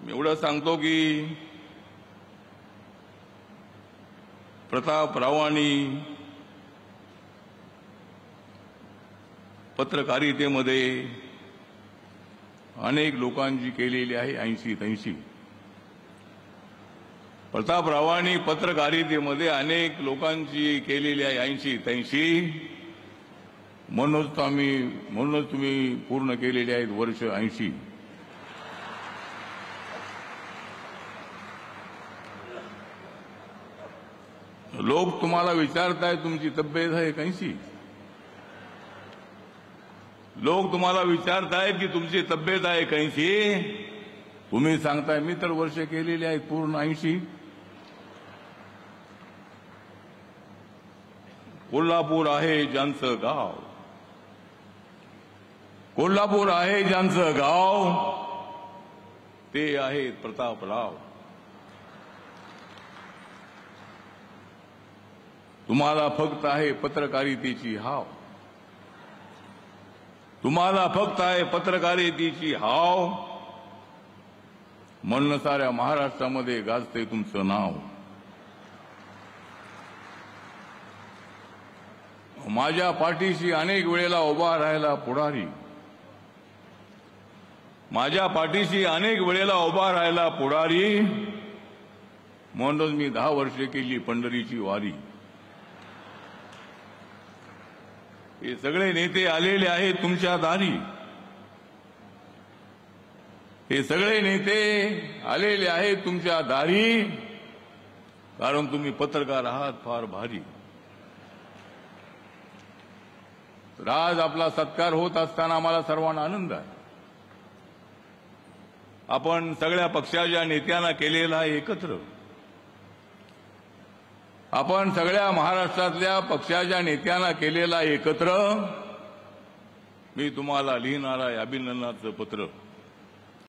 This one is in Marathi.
मी एवढं सांगतो की प्रतापरावांनी पत्रकारितेमध्ये अनेक लोकांची केलेली आहे 80-83. प्रतापरावांनी पत्रकारितेमध्ये अनेक लोकांची केलेली आहे 80-83. म्हणूनच तुम्ही पूर्ण केलेले आहेत वर्ष 80. लोक तुम्हाला विचारताय तुमची तब्येत आहे कैसी. लोक तुम्हाला विचारतायत की तुमची तब्येत आहे कैसी. तुम्ही सांगताय मी तर वर्ष केलेली आहेत पूर्ण 80. कोल्हापूर आहे ज्यांचं गाव, कोल्हापूर आहे ज्यांचं गाव ते आहेत प्रतापराव. तुम्हाला फक्त आहे पत्रकारितेची हाव, तुम्हाला फक्त आहे पत्रकारितेची हाव, म्हणून साऱ्या महाराष्ट्रामध्ये गाजते तुमचं नाव. माझ्या पाठीशी अनेक वेळेला उभा राहिला पुढारी, माझ्या पाठीशी अनेक वेळेला उभा राहिला पुढारी, म्हणून मी 10 वर्षे केली पंढरीची वारी. हे सगळे नेते आलेले आहेत तुमच्या दारी, हे सगळे नेते आलेले आहेत तुमच्या दारी, कारण तुम्ही पत्रकार आहात फार भारी. तर आज आपला सत्कार होत असताना आम्हाला सर्वांना आनंद आहे. आपण सगळ्या पक्षाच्या नेत्यांना केलेला एकत्र, आपण सगळ्या महाराष्ट्रातल्या पक्षाच्या नेत्यांना केलेला एकत्र मी तुम्हाला लिहिणारा अभिनंदनाचं पत्र